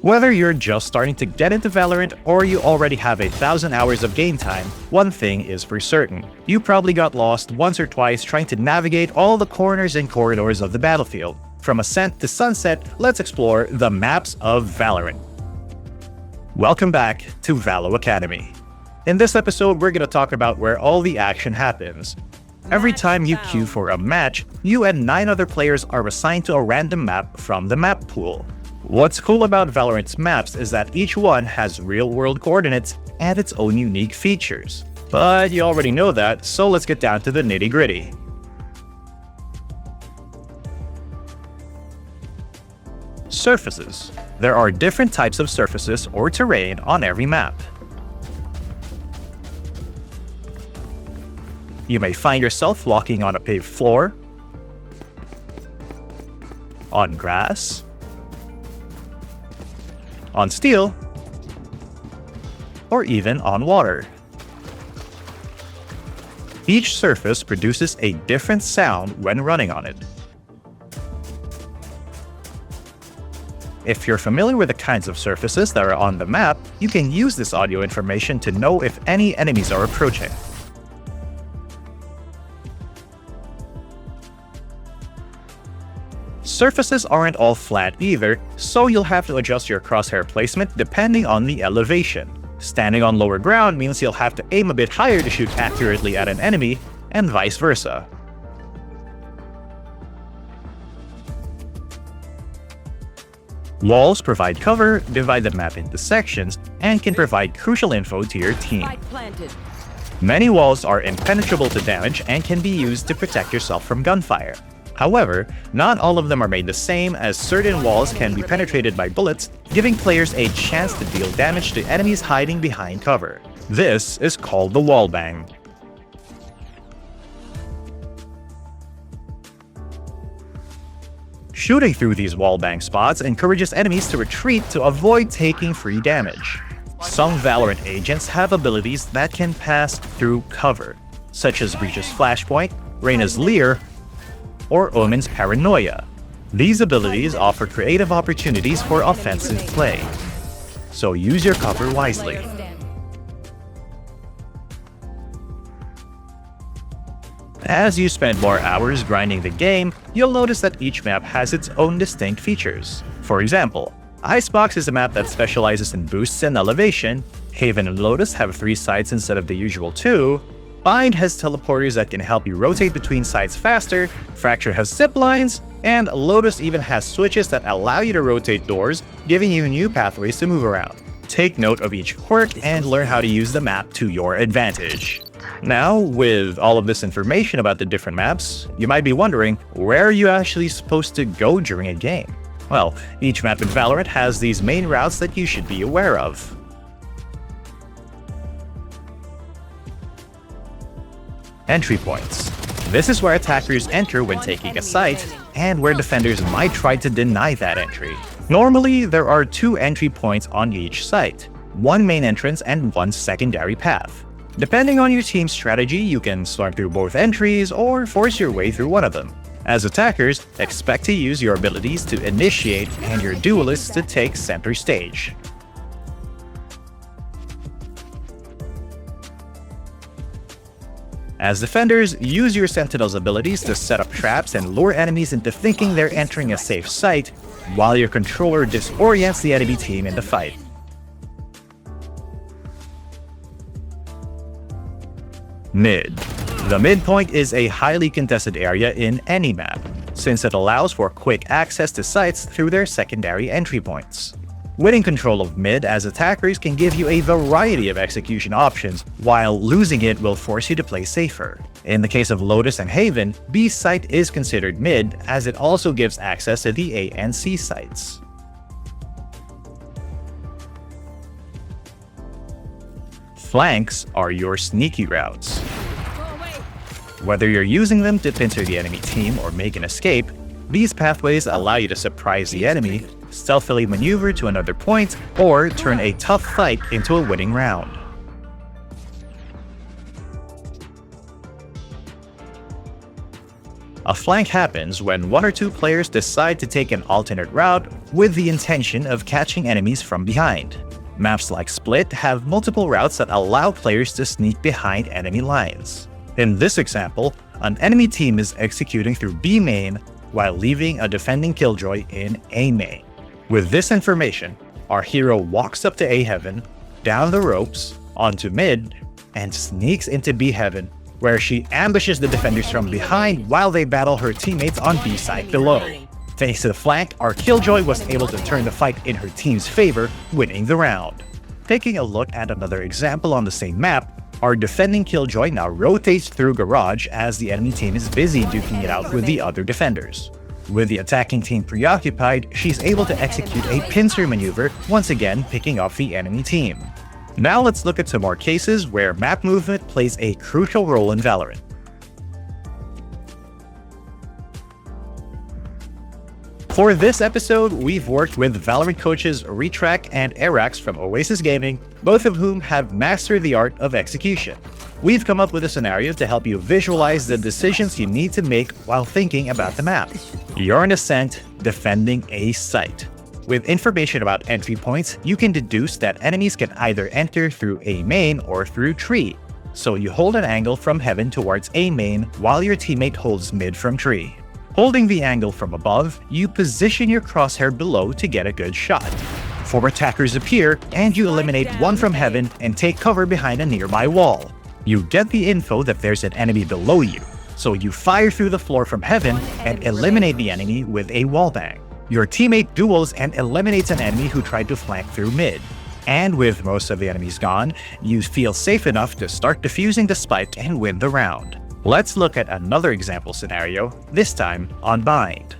Whether you're just starting to get into Valorant or you already have 1,000 hours of game time, one thing is for certain. You probably got lost once or twice trying to navigate all the corners and corridors of the battlefield. From Ascent to Sunset, let's explore the maps of Valorant. Welcome back to Valo Academy. In this episode, we're going to talk about where all the action happens. Every time you queue for a match, you and 9 other players are assigned to a random map from the map pool. What's cool about Valorant's maps is that each one has real-world coordinates and its own unique features. But you already know that, so let's get down to the nitty-gritty. Surfaces. There are different types of surfaces or terrain on every map. You may find yourself walking on a paved floor, on grass, on steel, or even on water. Each surface produces a different sound when running on it. If you're familiar with the kinds of surfaces that are on the map, you can use this audio information to know if any enemies are approaching. Surfaces aren't all flat either, so you'll have to adjust your crosshair placement depending on the elevation. Standing on lower ground means you'll have to aim a bit higher to shoot accurately at an enemy, and vice versa. Walls provide cover, divide the map into sections, and can provide crucial info to your team. Many walls are impenetrable to damage and can be used to protect yourself from gunfire. However, not all of them are made the same, as certain walls can be penetrated by bullets, giving players a chance to deal damage to enemies hiding behind cover. This is called the wall bang. Shooting through these wall bang spots encourages enemies to retreat to avoid taking free damage. Some Valorant agents have abilities that can pass through cover, such as Breach's Flashpoint, Reyna's Leer, or Omen's Paranoia. These abilities offer creative opportunities for offensive play, so use your cover wisely. As you spend more hours grinding the game, you'll notice that each map has its own distinct features. For example, Icebox is a map that specializes in boosts and elevation, Haven and Lotus have 3 sites instead of the usual 2, Bind has teleporters that can help you rotate between sites faster, Fracture has zip lines, and Lotus even has switches that allow you to rotate doors, giving you new pathways to move around. Take note of each quirk and learn how to use the map to your advantage. Now, with all of this information about the different maps, you might be wondering, where are you actually supposed to go during a game? Well, each map in Valorant has these main routes that you should be aware of. Entry points. This is where attackers enter when taking a site, and where defenders might try to deny that entry. Normally, there are 2 entry points on each site, 1 main entrance and 1 secondary path. Depending on your team's strategy, you can storm through both entries or force your way through one of them. As attackers, expect to use your abilities to initiate and your duelists to take center stage. As defenders, use your Sentinel's abilities to set up traps and lure enemies into thinking they're entering a safe site, while your controller disorients the enemy team in the fight. Mid. The midpoint is a highly contested area in any map, since it allows for quick access to sites through their secondary entry points. Winning control of mid as attackers can give you a variety of execution options, while losing it will force you to play safer. In the case of Lotus and Haven, B site is considered mid, as it also gives access to the A and C sites. Flanks are your sneaky routes. Whether you're using them to pincer the enemy team or make an escape, these pathways allow you to surprise the enemy, stealthily maneuver to another point, or turn a tough fight into a winning round. A flank happens when one or two players decide to take an alternate route with the intention of catching enemies from behind. Maps like Split have multiple routes that allow players to sneak behind enemy lines. In this example, an enemy team is executing through B main while leaving a defending killjoy in A main. With this information, our hero walks up to A heaven, down the ropes, onto mid, and sneaks into B heaven, where she ambushes the defenders from behind while they battle her teammates on B side below. Thanks to the flank, our killjoy was able to turn the fight in her team's favor, winning the round. Taking a look at another example on the same map, our defending killjoy now rotates through garage as the enemy team is busy duking it out with the other defenders. With the attacking team preoccupied, she's able to execute a pincer maneuver, once again picking off the enemy team. Now let's look at some more cases where map movement plays a crucial role in Valorant. For this episode, we've worked with Valorant coaches Retrak and Arax from Oasis Gaming, both of whom have mastered the art of execution. We've come up with a scenario to help you visualize the decisions you need to make while thinking about the map. You're in Ascent, defending a site. With information about entry points, you can deduce that enemies can either enter through A main or through tree. So you hold an angle from heaven towards A main while your teammate holds mid from tree. Holding the angle from above, you position your crosshair below to get a good shot. 4 attackers appear, and you eliminate one from heaven and take cover behind a nearby wall. You get the info that there's an enemy below you, so you fire through the floor from heaven and eliminate the enemy with a wallbang. Your teammate duels and eliminates an enemy who tried to flank through mid. And with most of the enemies gone, you feel safe enough to start defusing the spike and win the round. Let's look at another example scenario, this time on Bind.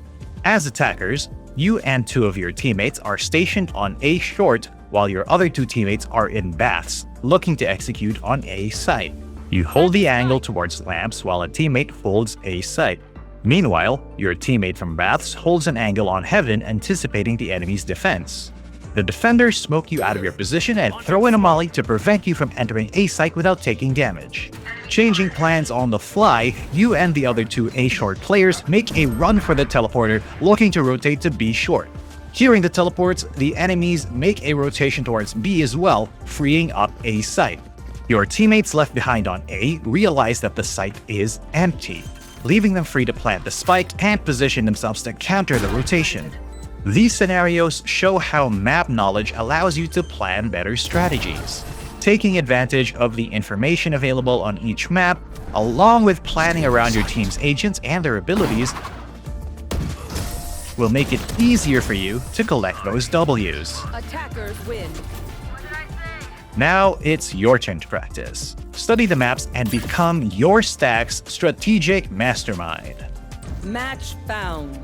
As attackers, you and 2 of your teammates are stationed on A short while your other 2 teammates are in baths, looking to execute on A site. You hold the angle towards lamps while a teammate holds A site. Meanwhile, your teammate from baths holds an angle on heaven, anticipating the enemy's defense. The defenders smoke you out of your position and throw in a molly to prevent you from entering A site without taking damage. Changing plans on the fly, you and the other 2 A short players make a run for the teleporter, looking to rotate to B short. Hearing the teleports, the enemies make a rotation towards B as well, freeing up A site. Your teammates left behind on A realize that the site is empty, leaving them free to plant the spike and position themselves to counter the rotation. These scenarios show how map knowledge allows you to plan better strategies. Taking advantage of the information available on each map, along with planning around your team's agents and their abilities, will make it easier for you to collect those W's. Attackers win. Now it's your turn to practice. Study the maps and become your stack's strategic mastermind. Match found.